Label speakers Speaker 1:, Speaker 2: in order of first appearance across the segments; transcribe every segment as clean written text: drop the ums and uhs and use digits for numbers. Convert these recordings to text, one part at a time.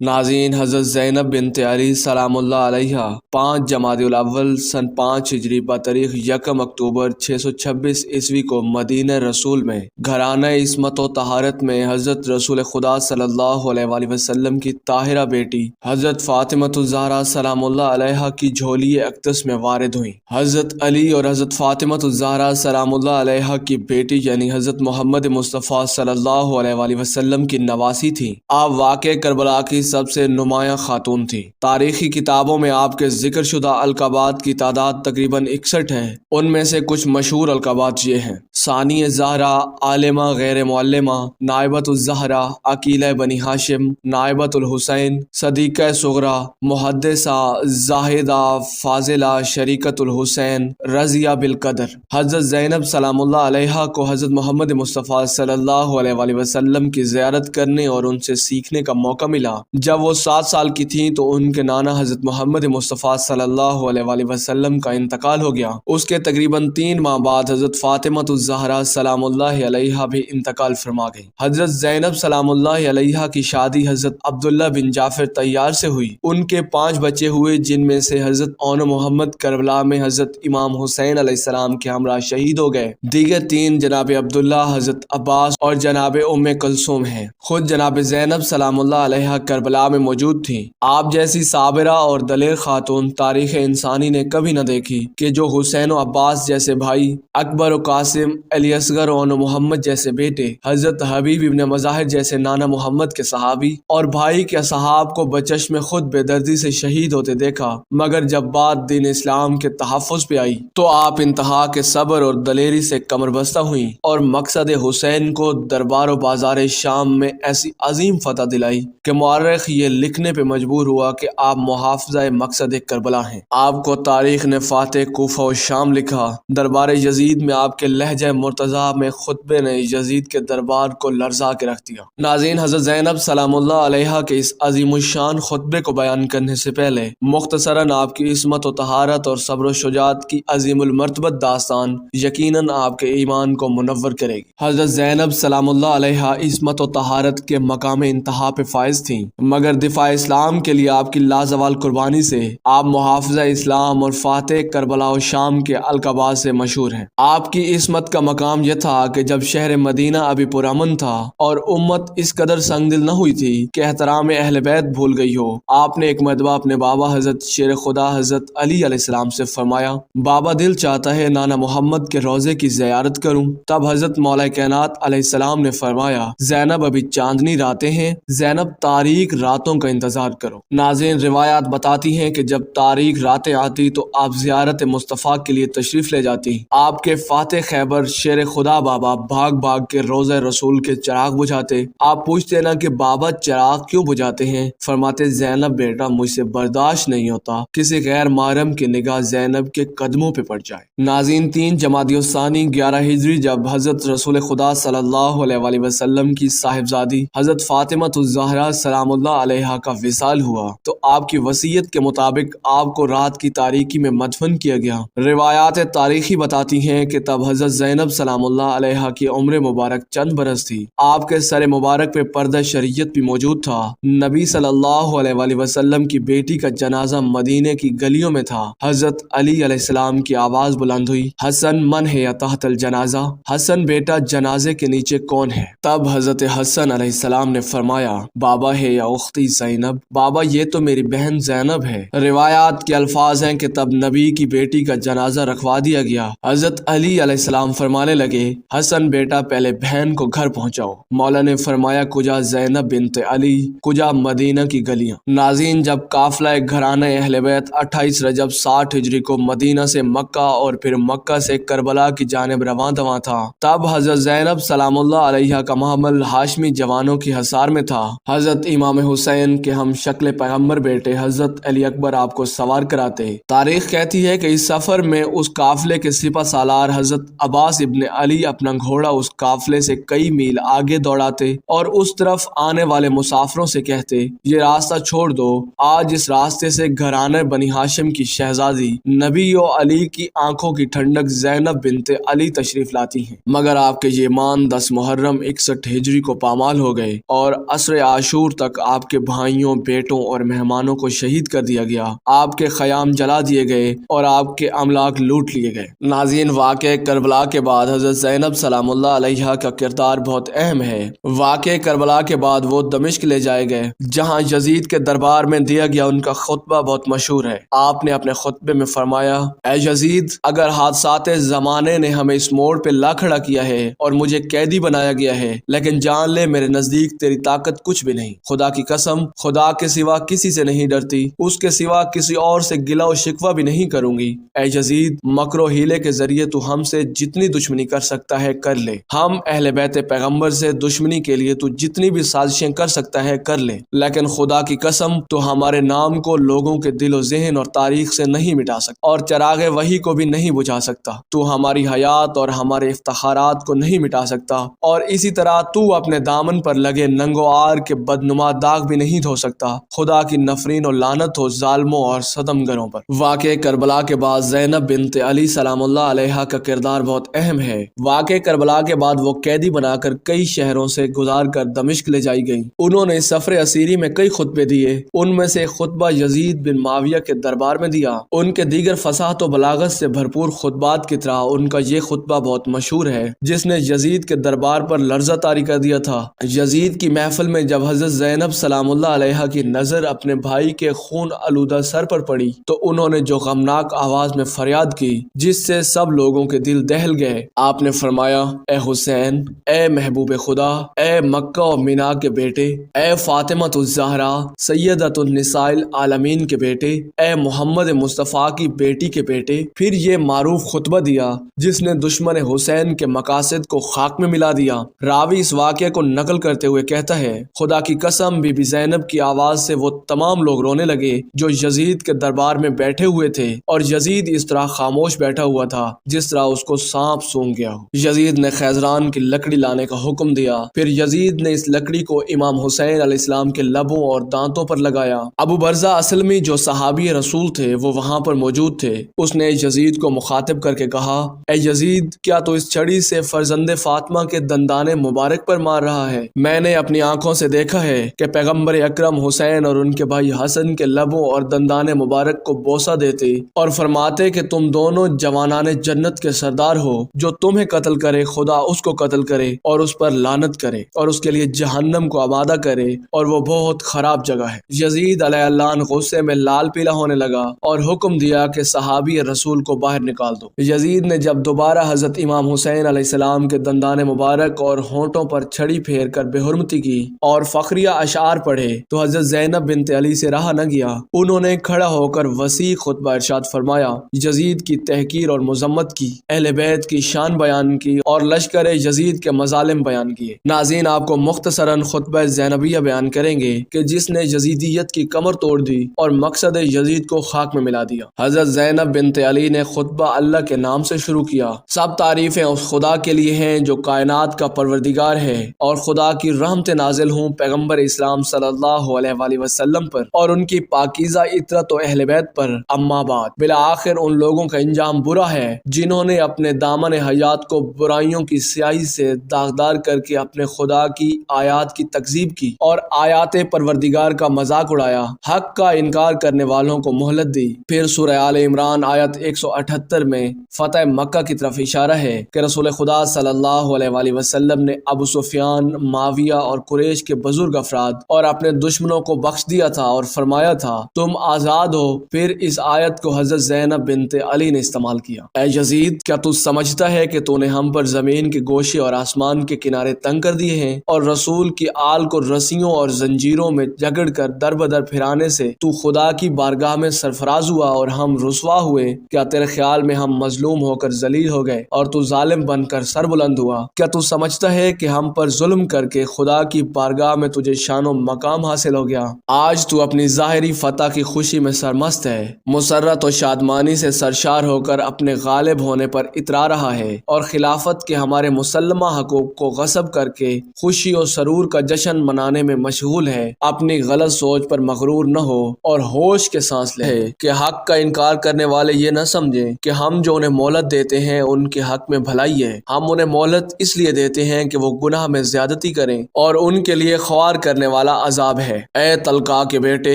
Speaker 1: ناظرین، حضرت زینب بنت علی سلام اللہ علیہ 5 جمادی الاول سن 5 ہجری بتاریخ 1 اکتوبر 626 عیسوی کو مدینہ رسول میں گھرانہ عصمت و طہارت میں حضرت رسول خدا صلی اللہ علیہ وآلہ وسلم کی طاہرہ بیٹی حضرت فاطمہ الزہرا سلام اللہ علیہ کی جھولی اقدس میں وارد ہوئیں۔ حضرت علی اور حضرت فاطمہ الزہرا سلام اللہ علیہ کی بیٹی یعنی حضرت محمد مصطفیٰ صلی اللہ علیہ وآلہ وسلم کی نواسی تھیں۔ آپ واقع کربلا کی سب سے نمایاں خاتون تھی۔ تاریخی کتابوں میں آپ کے ذکر شدہ القابات کی تعداد تقریباً 61 ہے۔ ان میں سے کچھ مشہور القابات یہ ہیں: ثانی زہرا، عالمہ غیر معلمہ، نائبۃ الزہرا، عقیلہ بنی ہاشم، نائبۃ الحسین، صدیقہ صغریٰ، محدثہ، زاہدہ، فاضلہ، شریکۃ الحسین، رضیہ بالقدر۔ حضرت زینب سلام اللہ علیہ کو حضرت محمد مصطفیٰ صلی اللہ علیہ وآلہ وسلم کی زیارت کرنے اور ان سے سیکھنے کا موقع ملا۔ جب وہ 7 سال کی تھیں تو ان کے نانا حضرت محمد مصطفیٰ صلی اللہ علیہ وآلہ وسلم کا انتقال ہو گیا۔ اس کے تقریباً 3 ماہ بعد حضرت فاطمہ الزہرا سلام اللہ علیہ بھی انتقال فرما گئی۔ حضرت زینب سلام اللہ علیہ کی شادی حضرت عبداللہ بن جعفر طیار سے ہوئی۔ ان کے 5 بچے ہوئے، جن میں سے حضرت اون محمد کربلا میں حضرت امام حسین علیہ السلام کے ہمراہ شہید ہو گئے۔ دیگر 3 جناب عبداللہ، حضرت عباس اور جناب ام کلثوم ہیں۔ خود جناب زینب سلام اللہ علیہ کربلا میں موجود تھیں۔ آپ جیسی صابرہ اور دلیر خاتون تاریخ انسانی نے کبھی نہ دیکھی کہ جو حسین و عباس جیسے بھائی، اکبر و قاسم، علی اصغر و محمد جیسے بیٹے، حضرت حبیب ابن مظاہر جیسے نانا محمد کے صحابی اور بھائی کے اصحاب کو بچشم خود بے دردی سے شہید ہوتے دیکھا، مگر جب بات دین اسلام کے تحفظ پہ آئی تو آپ انتہا کے صبر اور دلیری سے کمر بستہ ہوئیں اور مقصد حسین کو دربار و بازار شام میں ایسی عظیم فتح دلائی کہ مورخ یہ لکھنے پہ مجبور ہوا کہ آپ محافظہ مقصد کربلا ہیں۔ آپ کو تاریخ نے فاتح کوفہ و شام لکھا۔ دربار یزید میں آپ کے لہجہ مرتضیٰ میں خطبے نے یزید کے دربار کو لرزا کے رکھ دیا۔ ناظرین، حضرت زینب سلام اللہ علیہ کے اس عظیم الشان خطبے کو بیان کرنے سے پہلے مختصراً آپ کی عصمت و طہارت اور صبر و شجاعت کی عظیم المرتبت داستان یقیناً آپ کے ایمان کو منور کرے گی۔ حضرت زینب سلام اللہ علیہ عصمت و طہارت کے مقام انتہا پہ فائز تھیں، مگر دفاع اسلام کے لیے آپ کی لازوال قربانی سے آپ محافظہ اسلام اور فاتح کربلا و شام کے القابات سے مشہور ہیں۔ آپ کی عصمت کا مقام یہ تھا کہ جب شہر مدینہ ابھی پرامن تھا اور امت اس قدر سنگ دل نہ ہوئی تھی کہ احترام اہل بیت بھول گئی ہو، آپ نے ایک مرتبہ اپنے بابا حضرت شیر خدا حضرت علی علیہ السلام سے فرمایا، بابا دل چاہتا ہے نانا محمد کے روضے کی زیارت کروں۔ تب حضرت مولا کائنات علیہ السلام نے فرمایا، زینب ابھی چاندنی راتیں ہیں، زینب تاریک راتوں کا انتظار کرو۔ ناظرین، روایات بتاتی ہیں کہ جب تاریک راتیں آتی تو آپ زیارت مصطفیٰ کے لیے تشریف لے جاتی۔ آپ کے فاتح خیبر شیر خدا بابا بھاگ بھاگ کے روضہ رسول کے چراغ بجھاتے۔ آپ پوچھتے نا کہ بابا چراغ کیوں بجھاتے ہیں؟ فرماتے، زینب بیٹا مجھ سے برداشت نہیں ہوتا کسی غیر محرم کی نگاہ زینب کے قدموں پہ پڑ جائے۔ ناظرین، 3 جمادی الثانی 11 ہجری جب حضرت رسول خدا صلی اللہ علیہ وآلہ وسلم کی صاحبزادی حضرت فاطمہ الزہرا سلام اللہ علیہ کا وصال ہوا تو آپ کی وصیت کے مطابق آپ کو رات کی تاریکی میں مدفن کیا گیا۔ روایات تاریخی بتاتی ہیں کہ تب حضرت زینب سلام اللہ علیہ کی عمر مبارک چند برس تھی۔ آپ کے سر مبارک پہ پردہ شریعت بھی موجود تھا۔ نبی صلی اللہ علیہ وآلہ وسلم کی بیٹی کا جنازہ مدینے کی گلیوں میں تھا۔ حضرت علی علیہ السلام کی آواز بلند ہوئی، حسن من ہے یا تحت الجنازہ؟ حسن بیٹا جنازے کے نیچے کون ہے؟ تب حضرت حسن علیہ السلام نے فرمایا، بابا ہے یا اختی زینب؟ بابا یہ تو میری بہن زینب ہے۔ روایات کے الفاظ ہیں کہ تب نبی کی بیٹی کا جنازہ رکھوا دیا گیا۔ حضرت علی علیہ السلام فرمانے لگے، حسن بیٹا پہلے بہن کو گھر پہنچاؤ۔ مولا نے فرمایا، کجا زینب بنت علی، کجا مدینہ کی گلیاں۔ ناظرین، جب قافلہ گھرانہ اہل بیت 28 رجب 60 ہجری کو مدینہ سے مکہ اور پھر مکہ سے کربلا کی جانب رواں دواں تھا، تب حضرت زینب سلام اللہ علیہ کا محمل ہاشمی جوانوں کی حصار میں تھا۔ حضرت امام حسین کے ہم شکل پیغمبر بیٹے حضرت علی اکبر آپ کو سوار کراتے۔ تاریخ کہتی ہے کہ اس سفر میں اس قافلے کے سپہ سالار حضرت عباس ابن علی اپنا گھوڑا اس قافلے سے کئی میل آگے دوڑاتے اور اس طرف آنے والے مسافروں سے کہتے، یہ راستہ چھوڑ دو، آج اس راستے سے گھرانہ بنی ہاشم کی شہزادی نبی و علی کی آنکھوں کی ٹھنڈک زینب بنت علی تشریف لاتی ہیں۔ مگر آپ کے یہ مان 10 محرم 61 ہجری کو پامال ہو گئے اور عصر عاشور تک آپ کے بھائیوں، بیٹوں اور مہمانوں کو شہید کر دیا گیا، آپ کے خیام جلا دیے گئے اور آپ کے املاک لوٹ لیے گئے۔ ناظرین، واقعہ کربلا کے بعد حضرت زینب سلام اللہ علیہا کا کردار بہت اہم ہے۔ واقعہ کربلا کے بعد وہ دمشق لے جائے گئے، جہاں یزید کے دربار میں دیا گیا ان کا خطبہ بہت مشہور ہے۔ آپ نے اپنے خطبے میں فرمایا: اے یزید، اگر حادثات زمانے نے ہمیں اس موڑ پہ لا کھڑا کیا ہے اور مجھے قیدی بنایا گیا ہے، لیکن جان لے میرے نزدیک تیری طاقت کچھ بھی نہیں۔ خدا کی قسم، خدا کے سوا کسی سے نہیں ڈرتی، اس کے سوا کسی اور سے گلہ و شکوہ بھی نہیں کروں گی۔ اے یزید، مکر و حیلے کے ذریعے تو ہم سے جتنی دشمنی کر سکتا ہے کر لے، ہم اہل بیت پیغمبر سے دشمنی کے لیے تو جتنی بھی سازشیں کر سکتا ہے کر لے، لیکن خدا کی قسم تو ہمارے نام کو لوگوں کے دل و ذہن اور تاریخ سے نہیں مٹا سکتا، اور چراغ وحی کو بھی نہیں بجھا سکتا۔ تو ہماری حیات اور ہمارے افتخارات کو نہیں مٹا سکتا، اور اسی طرح تو اپنے دامن پر لگے ننگ و عار کے بدنما داغ بھی نہیں دھو سکتا۔ خدا کی نفرین و لعنت ہو ظالموں اور ستمگروں پر۔ واقعہ کربلا کے بعد زینب بنت علی سلام اللہ علیہا کا کردار بہت اہم ہے۔ واقعہ کربلا کے بعد وہ قیدی بنا کر کئی شہروں سے گزار کر دمشق لے جائی گئیں۔ انہوں نے سفر اسیری میں کئی خطبے دیے، ان میں سے ایک خطبہ یزید بن معاویہ کے دربار میں دیا۔ ان کے دیگر فصاحت و بلاغت سے بھرپور خطبات کی طرح ان کا یہ خطبہ بہت مشہور ہے، جس نے یزید کے دربار پر لرزہ طاری کر دیا تھا۔ یزید کی محفل میں جب حضرت زینب سلام اللہ علیہا کی نظر اپنے بھائی کے خون آلودہ سر پر پڑی تو انہوں نے جو غمناک آواز میں فریاد کی جس سے سب لوگوں کے دل دہل گئے، آپ نے فرمایا: اے حسین، اے محبوب خدا، اے مکہ و مینا کے بیٹے، اے فاطمۃ الزہرا سیدۃ النساء العالمین کے بیٹے، اے محمد مصطفیٰ کی بیٹی کے بیٹے۔ پھر یہ معروف خطبہ دیا جس نے دشمن حسین کے مقاصد کو خاک میں ملا دیا۔ راوی اس واقعے کو نقل کرتے ہوئے کہتا ہے: خدا کی قسم، بی بی زینب کی آواز سے وہ تمام لوگ رونے لگے جو یزید کے دربار میں بیٹھے ہوئے تھے، اور یزید اس طرح خاموش بیٹھا ہوا تھا جس طرح اس کو سانپ سونگھ گیا ہو۔ یزید نے خیزران کی لکڑی لانے کا حکم دیا، پھر یزید نے اس لکڑی کو امام حسین علیہ السلام کے لبوں اور دانتوں پر لگایا۔ ابو برزہ اسلمی جو صحابی رسول تھے وہ وہاں پر موجود تھے۔ اس نے یزید کو مخاطب کر کے کہا: اے یزید، کیا تو اس چھڑی سے فرزند فاطمہ کے دندان مبارک پر مار رہا ہے؟ میں نے اپنی آنکھوں سے دیکھا ہے کہ پیغمبر اکرم حسین اور ان کے بھائی حسن کے لبوں اور دندان مبارک کو بوسہ دیتے اور فرماتے کہ تم دونوں جوانان جنت کے سردار ہو، جو تمہیں قتل کرے خدا اس کو قتل کرے اور اس پر لعنت کرے اور اس کے لیے جہنم کو آبادہ کرے، اور وہ بہت خراب جگہ ہے۔ یزید علیہ اللہ عنہ غصے میں لال پیلا ہونے لگا اور حکم دیا کہ صحابی رسول کو باہر نکال دو۔ یزید نے جب دوبارہ حضرت امام حسین علیہ السلام کے دندان مبارک اور ہونٹوں پر چھڑی پھیر کر بے حرمتی کی اور فخریہ اشعار پڑھے تو حضرت زینب بنت علی سے رہا نہ گیا۔ انہوں نے کھڑا ہو کر وسیع خطبہ ارشاد فرمایا، یزید کی تحقیر اور مذمت کی، اہل بیت کی شان بیان کی اور لشکر یزید کے مظالم بیان کیے۔ ناظرین، آپ کو مختصراً خطبہ زینبیہ بیان کریں گے کہ جس نے یزیدیت کی کمر توڑ دی اور مقصد یزید کو خاک میں ملا دیا۔ حضرت زینب بنت علی نے خطبہ اللہ کے نام سے شروع کیا۔ سب تعریفیں اس خدا کے لیے ہیں جو کائنات کا پروردگار ہے، اور خدا کی رحمت نازل ہوں پیغمبر اسلام صلی اللہ علیہ وآلہ وسلم پر اور ان کی پاکیزہ عطرت و اہل بیت پر۔ اما بعد، بالآخر ان لوگوں کا انجام برا ہے جنہوں نے اپنے دامن حیات کو برائیوں کی سیاہی سے داغدار کر کے اپنے خدا کی آیات کی تکذیب کی اور آیات پروردگار کا مذاق اڑایا، حق کا انکار کرنے والوں کو مہلت دی۔ پھر سورہ آل عمران آیت 178 میں فتح مکہ کی طرف اشارہ ہے کہ رسول خدا صلی اللہ علیہ وآلہ وسلم نے ابو سفیان، معاویہ اور قریش کے بزرگ افراد اور اپنے دشمنوں کو بخش دیا تھا اور فرمایا تھا تم آزاد ہو۔ پھر اس آیت کو حضرت زینب بنت علی نے استعمال کیا: اے یزید، کیا تو سمجھتا ہے کہ تو نے ہم پر زمین کے گوشے اور آسمان کے کنارے تنگ کر دیے ہیں، اور رسول کی آل کو رسیوں اور زنجیروں میں جگڑ کر در بدر پھرانے سے تو خدا کی بارگاہ میں سرفراز ہوا اور ہم رسوا ہوئے؟ کیا تیرے خیال میں ہم مظلوم ہو کر ذلیل ہو گئے اور تو ظالم بن کر سر بلند ہوا؟ کیا تو سمجھتا ہے کہ ہم پر ظلم کر کے خدا کی بارگاہ میں تجھے شان و مقام حاصل ہو گیا؟ آج تو اپنی ظاہری فتح کی خوشی میں سرمست ہے، مسرت و شادمانی سے سرشار ہو کر اپنے غالب ہونے پر اترا رہا ہے، اور خلافت کے ہمارے مسلمہ حقوق کو غصب کر کے خوشی و سرور کا جشن منانے میں مشغول ہے۔ اپنی غلط سوچ پر مغرور نہ ہو اور ہوش کے سانس لے کہ حق کا انکار کرنے والے یہ نہ سمجھیں کہ ہم جو انہیں مہلت دیتے ہیں ان کے حق میں بھلائی ہے۔ ہم انہیں مہلت اس لیے دیتے ہیں کہ وہ گناہ میں زیادتی کریں اور ان کے لیے خوار کرنے والا عذاب ہے۔ اے طلقاء کے بیٹے،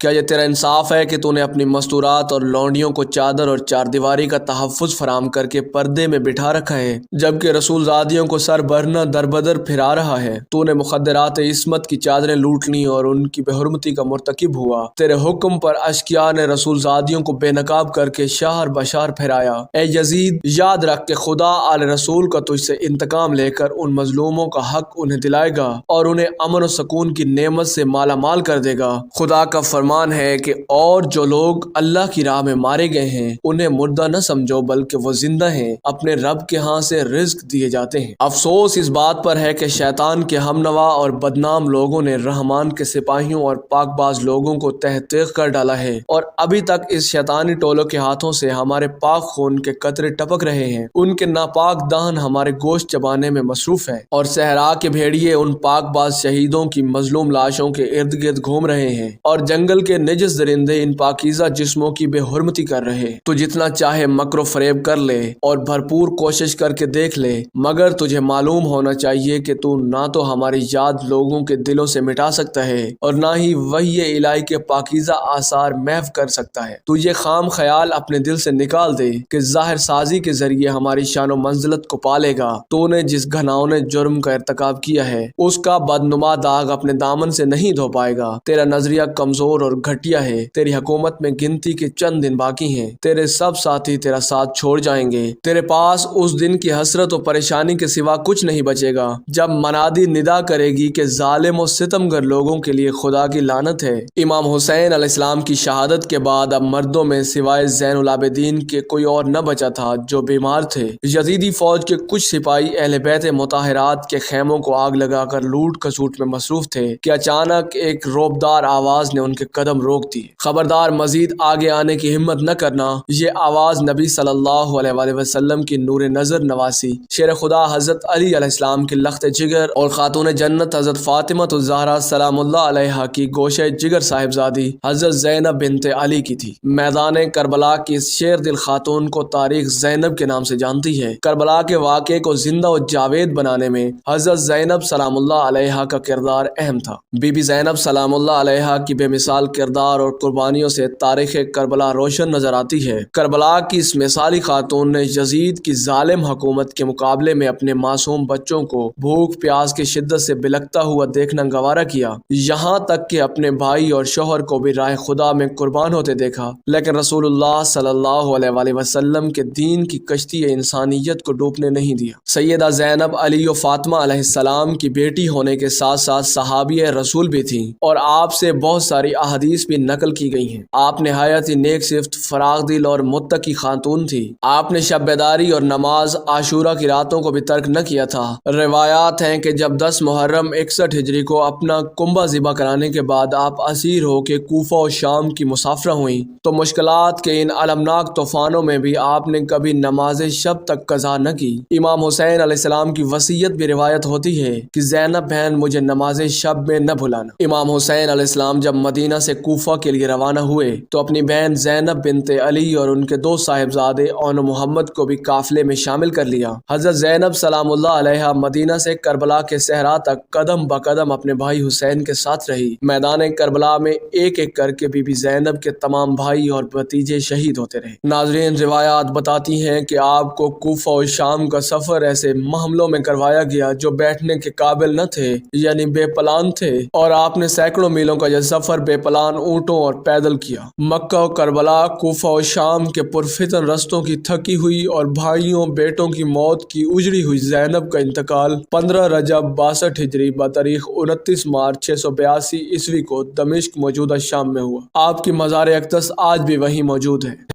Speaker 1: کیا یہ تیرا انصاف ہے کہ تو نے اپنی مستورات اور لونڈیوں کو چادر اور چار دیواری کا تحفظ فراہم کر کے پردے میں بٹھا رکھا ہے، جبکہ رسول زادیوں کو سر برہنہ در بدر پھرا رہا ہے؟ تو نے مخدرات عصمت کی چادریں لوٹ لی اور ان کی بے حرمتی کا مرتکب ہوا۔ تیرے حکم پر اشقیاء نے رسول زادیوں کو بے نقاب کر کے شہر بشار پھیرایا۔ اے یزید، یاد رکھ کہ خدا آل رسول کا تجھ سے انتقام لے کر ان مظلوموں کا حق انہیں دلائے گا اور انہیں امن و سکون کی نعمت سے مالا مال کر دے گا۔ خدا کا فرمان ہے کہ اور جو لوگ اللہ کی راہ میں مارے گئے ہیں انہیں مردہ نہ سمجھو بلکہ وہ زندہ ہیں، اپنے رب کے ہاں سے رزق دیے جاتے ہیں۔ افسوس اس بات پر ہے کہ شیطان کے ہم نوا اور بدنام لوگوں نے رحمان کے سپاہیوں اور پاک باز لوگوں کو تحقیق کر ڈالا ہے، اور ابھی تک اس شیطانی ٹولوں کے ہاتھوں سے ہمارے پاک خون کے قطرے ٹپک رہے ہیں۔ ان کے ناپاک دہن ہمارے گوشت چبانے میں مصروف ہے، اور صحرا کے بھیڑیے ان پاک باز شہیدوں کی مظلوم لاشوں کے ارد گرد گھوم رہے ہیں، اور جنگل کے نجس درندے ان پاکیزہ جسموں کی بے حرمتی کر رہے ہیں۔ تو جتنا چاہے مکر و فریب کر لے اور بھرپور کوشش کر کے دیکھ لے، مگر تجھے معلوم ہونا چاہیے کہ تو نہ تو ہماری یاد لوگوں کے دلوں سے مٹا سکتا ہے اور نہ ہی وحی الہی کے پاکیزہ آثار محو کر سکتا ہے۔ تو یہ خام خیال اپنے دل سے نکال دے کہ ظاہر سازی کے ذریعے ہماری شان و منزلت کو پالے گا۔ تو نے جس گھناؤنے جرم کا ارتکاب کیا ہے اس کا بدنما داغ اپنے دامن سے نہیں دھو پائے گا۔ تیرا نظریہ کمزور اور گھٹیا ہے، تیری حکومت میں گنتی کے چند دن باقی ہیں، تیرے سب ساتھی تیرا ساتھ چھوڑ جائیں گے، تیرے پاس اس دن کی حسرت و پریشانی کے سوا کچھ نہیں بچے گا جب منادی ندا کرے گی کہ ظالم و ستمگر لوگوں کے لیے خدا کی لعنت ہے۔ امام حسین علیہ السلام کی شہادت کے بعد اب مردوں میں سوائے زین العابدین کے کوئی اور نہ بچا تھا جو بیمار تھے۔ یزیدی فوج کے کچھ سپاہی اہل بیت مطہرات کے خیموں کو آگ لگا کر لوٹ کسوٹ میں مصروف تھے کہ اچانک ایک روبدار آواز نے ان کے قدم روک دیے۔ خبردار، مزید آگے آنے کی ہمت نہ کرنا۔ یہ آواز نبی صلی اللہ علیہ وآلہ وسلم کی نور نظر نواسی شیر خدا حضرت علی علیہ السلام کی لخت جگر اور خاتون جنت حضرت فاطمہ الزہرا سلام اللہ علیہا کی گوشہ جگر صاحبزادی حضرت زینب بنت علی کی تھی۔ میدان کربلا کی اس شیر دل خاتون کو تاریخ زینب کے نام سے جانتی ہے۔ کربلا کے واقعے کو زندہ و جاوید بنانے میں حضرت زینب سلام اللہ علیہا کا کردار اہم تھا۔ بی بی زینب سلام اللہ علیہا کی بے مثال کردار اور قربانیوں سے تاریخ کربلا روشن نظر آتی ہے۔ کربلا کی اس مثالی خاتون نے یزید کی ظالم حکومت کے مقابلے میں اپنے معصوم بچوں کو بھوک پیاس کی شدت سے بلکتا ہوا دیکھنا گوارا کیا، یہاں تک کہ اپنے بھائی اور شوہر کو بھی راہ خدا میں قربان ہوتے دیکھا، لیکن رسول اللہ صلی اللہ علیہ وآلہ وسلم کے دین کی کشتی انسانیت کو ڈوبنے نہیں دیا۔ سیدہ زینب علی و فاطمہ علیہ السلام کی بیٹی ہونے کے ساتھ ساتھ صحابیہ رسول بھی تھیں، اور آپ سے بہت ساری احادیث بھی نقل کی گئی ہیں۔ آپ نہایت ہی نیک صفت، فراغ دل اور متقی خاتون تھی۔ آپ نے شب بیداری اور نماز عاشورہ کی راتوں کو بھی ترک نہ کیا تھا۔ روایات ہیں کہ جب 10 محرم 61 ہجری کو اپنا کنبہ ذبح کرانے کے بعد آپ اسیر ہو کے کوفہ و شام کی مسافرہ ہوئیں تو مشکلات کے ان المناک طوفانوں میں بھی آپ نے کبھی نماز شب تک قضا نہ کی۔ امام حسین علیہ السلام کی وصیت بھی روایت ہوتی ہے کہ زینب بہن مجھے نماز شب میں نہ بھلانا۔ امام حسین علیہ السلام جب مدینہ سے کوفہ کے لیے روانہ ہوئے تو اپنی بہن زینب بنت علی اور ان کے 2 صاحبزادے اون و محمد کو بھی قافلے میں شامل کر لیا۔ حضرت زینب سلام اللہ علیہا مدینہ سے کربلا کے صحرا تک قدم بقدم اپنے بھائی حسین کے ساتھ رہی۔ میدان کربلا میں ایک ایک کر کے بی بی زینب کے تمام بھائی اور بھتیجے شہید ہوتے رہے۔ ناظرین، روایات بتاتی ہیں کہ آپ کو کوفہ و شام کا سفر ایسے محملوں میں کروایا گیا جو بیٹھنے کے قابل نہ تھے، یعنی بے پلان تھے، اور آپ نے سینکڑوں میلوں کا یہ سفر بے پلان اونٹوں اور پیدل کیا۔ مکہ و کربلا، کوفہ و شام کے پرفتن رستوں کی تھکی ہوئی اور بھائیوں بیٹوں کی موت کی اجڑی ہوئی زینب کا انتقال 15 رجب 62 ہجری بتاریخ 29 مارچ 682 عیسوی کو دمشق موجودہ شام میں ہوا۔ آپ کی مزار اقدس آج بھی وہیں موجود ہے۔